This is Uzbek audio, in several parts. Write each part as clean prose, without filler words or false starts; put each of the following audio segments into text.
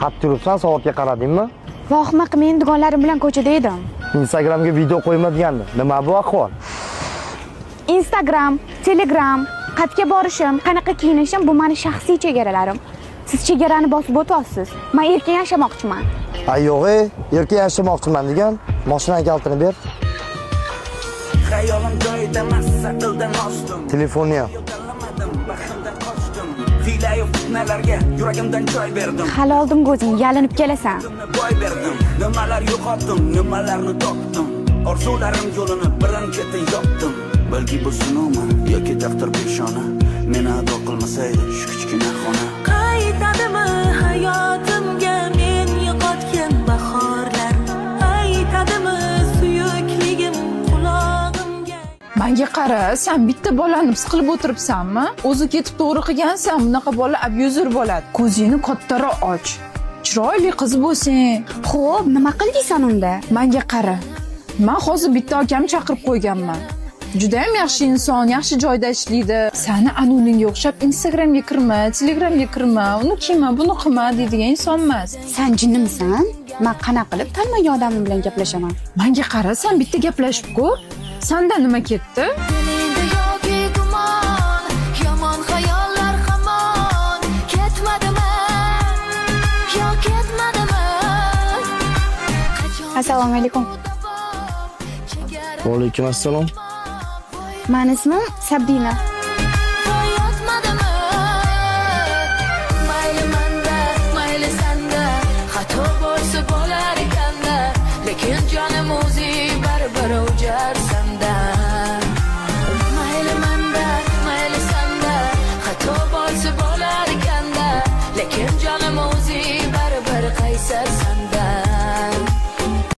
Qattiq yuribsan, soatga qaradingmi? Vohma men dugonlarim bilan ko'chada edim. Instagramga video qo'yma degandi. Nima bu ahvol? Instagram, Telegram, qatga borishim, qanaqa kiyinishim bu meni shaxsiy chegaralarim. Siz chegarani bosib o'tyapsiz. Men erkin yashamoqchiman. Ay yo'q, erkin yashamoqchiman degan. Mashina kaltini ber. Hayolim joyida massa qildim osdim. Telefonni ham. Baxtimdan qochdim. Hiyla-yu fitnalarga yuragimdan joy berdim. Hali oldim o'zing yalinib kelasan. Boy berdim. Nimalar yo'qotdim, nimalarni topdim. Orzularim yo'lini birin-ketin yopdim. Balki bu sinovmi yoki taqdir peshona. Meni ado qilmasaydi shu kichkina xona. Qaytadimi hayotimga men yo'qotgan bahorlar? Aytadimi suyukligim qulog'imga? Menga qara, sen bitta bolani siqilib o'tiribsanmi? O'zi ketib to'g'ri qilgansan, bunaqa bola abyuzer bo'ladi. Ko'zingni kattaroq och. Chiroyli qiz bo'lsang. Xo'p, nima qildingsan unda? Menga qara. Men hozir bitta akam chaqirib qo'yganman. Juda ham yaxshi inson, yaxshi joyda ishlaydi. Seni anuningga o'xshab Instagramga kirma, Telegramga kirma, uni qilma, buni qilma deydigan inson emas. Sen jinnimisan? Men qana qilib tanmagan odam bilan gaplashaman. Menga qara, sen bitta gaplashib ko'r. Senda nima ketdi? Dilingda yoki gumon, yomon xayollar hamon ketmadimi? Yo ketmadimi? Assalomu alaykum. Va alaykum assalom. Meni ismim Sabrina. Yotmadimi? Mayli menda, mayli senda, xato bo'lsa bo'lar ekanda, lekin jonim o'zi baribir o'jar senda. Mayli menda, mayli senda, xato bo'lsa bo'lar ekanda, lekin jonim o'zi baribir qaysar senda.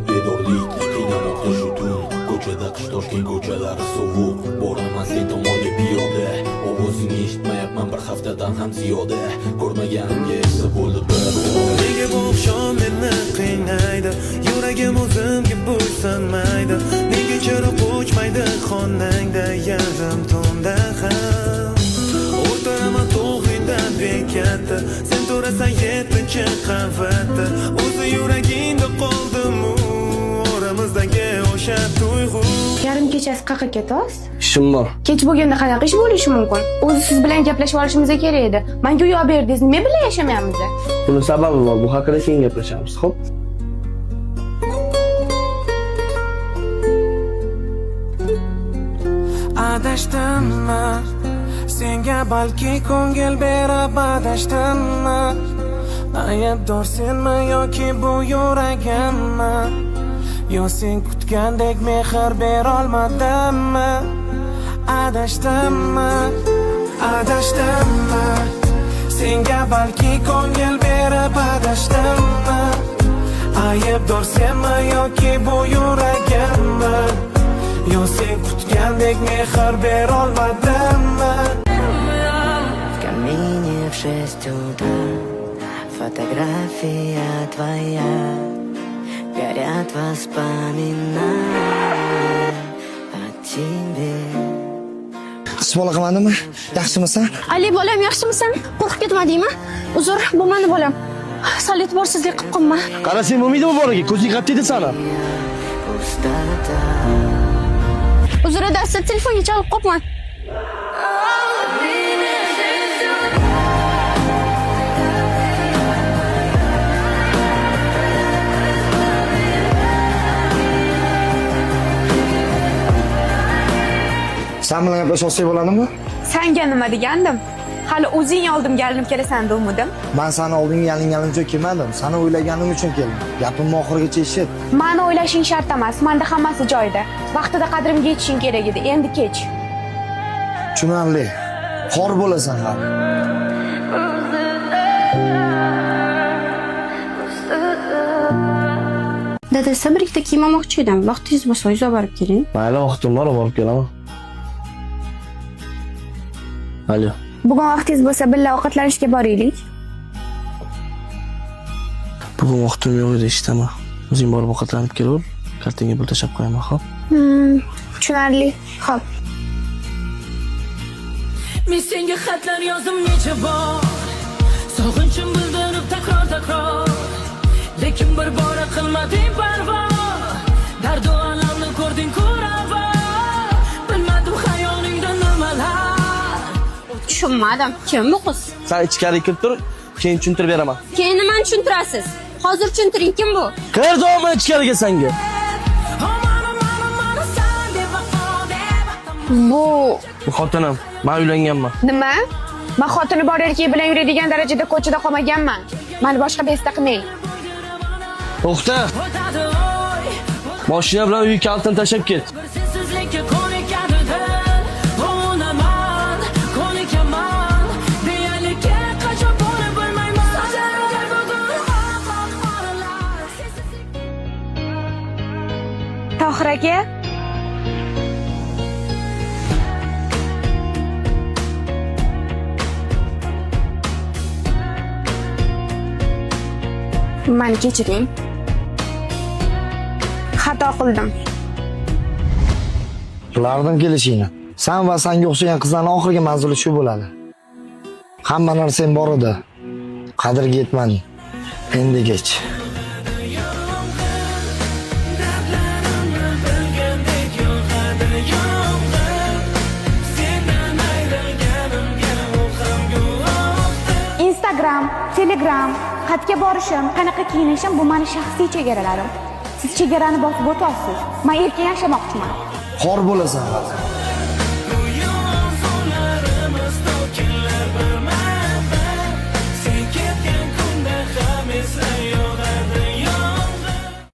Bedorlik qiynamoqda shu tun, ko'chada qish toshgan ko'chalari sovuq, boraman sen tomonga piyoda, ovozingni eshitmayapman bir haftadan ham ziyoda, ko'rmaganimga esa bo'ldi bir. Nega bu oqshom meni qiynaydi, yuragim o'zimga bo'ysunmaydi, nega chiroq o'chmaydi xonangda yarim tunda ham. O'tiraman to'g'ringdan bekatda, sen turasan 7-qavatda, o'zi yuragingda qoldim-u, oramizdagi o'sha tuyg'u. Yarim kechasi qayerga ketasiz? Ishim bor. Kech bo'lganda qanaqa ish bo'lishi mumkin? O'zi siz bilan gaplashib olishimiz kerak edi. Menga uyoq berdingiz, nima bilan yashamayapmiz? Buni sababi bor. Bu haqida keyin gaplashamiz, xo'p? Adashdimmi? Senga balki ko'ngil berib adashdimmi? Aybdor senmi yoki bu yuragimmi? Yo sen kutgandek mehr berolmadimmi? Adashdimmi? Adashdimmi? Senga balki ko'ngil berib adashdimmi? Aybdor senmi yoki bu yuragimmi? Yo sen kutgandek mehr berolmadimmi? В камине в 6 утра фотография твоя, горят воспоминания о тебе. Bola qilmadimi? Yaxshimisan? Ali bolam, yaxshimisan? Qo'rqib ketmadingmi? Uzr, bu meni bolam. Sal e'tiborsizlik qilib qolma. Qarasang bo'lmaydimi bolaga? Ko'zing qattiq edi sana. Пустота. Uzr, adasi telefonga chalib qopman. Sen bilan gaplashmoqchi bo'ladimmi? Senga nima degandim? Hali o'zing oldimga yalinib kelasan demadim. Men seni oldinga yalinganim uchun kelmadim. Seni o'ylaganim uchun keldim. Gapimni oxirigacha eshit. Meni o'ylashing shart emas. Menda hammasi joyida. Vaqtida qadrimga yetishing kerak edi. Endi kech. Tushunarli. Xor bo'lasan ham. Dada, Sabrikda kiyim olmoqchi edim. Vaqtingiz bo'lsa, o'zingiz olib borib keling. Mayli, vaqtim bor, borib kelaman. Alo. Bugun vaqtingiz bo'lsa, birga ovqatlanishga boraylik. Bugun vaqtim yo'q edi, eshitaman. O'zing borib ovqatlanib kelaver. Kartinga pul tashab qo'yaman, xo'p? Tushunarli. Xo'p. Men senga xatlar yozdim necha bor, sog'inchim bildirib takror lekin bir bora qilmading parvo. Dardu alamni ko'rding ko'ravo, bilmadim xayolingda nimalar. Tushunmadim. Kim bu qiz? Sen ichkariga kirib tur, keyin tushuntirib beraman. Keyin nimani tushuntirasiz? Hozir tushuntiring, kim bu? Kir davom ichkariga senga. Bu Bu xotinim, men uylanganman. nima? Men xotini bor erkak bilan yuradigan darajada ko'chada qolmaganman. Meni boshqa besta qilmang. To'xta. Mashina bilan uy kalitini tashlab ket. Sensizlikka ko'nikadi dil, o'naman, ko'nikaman, deyalikka qachon bo'lib bilmayman. Sajarlar bugun oralar. Tohir aka, meni kechiring. Xato qildim. Qilardim kelishingni. Sen va senga o'xshagan qizlarning oxirgi manzili shu bo'ladi. Hamma narsang bor edi. Qadriga yetmading. Endi kech. Instagram, Telegram, xatga borishim, qanaqa kiyinishim bu meni shaxsiy chegaralarim. Siz chegarani bosib o'tasiz. Men erkin yashamoqchiman. Xor bo'lasan.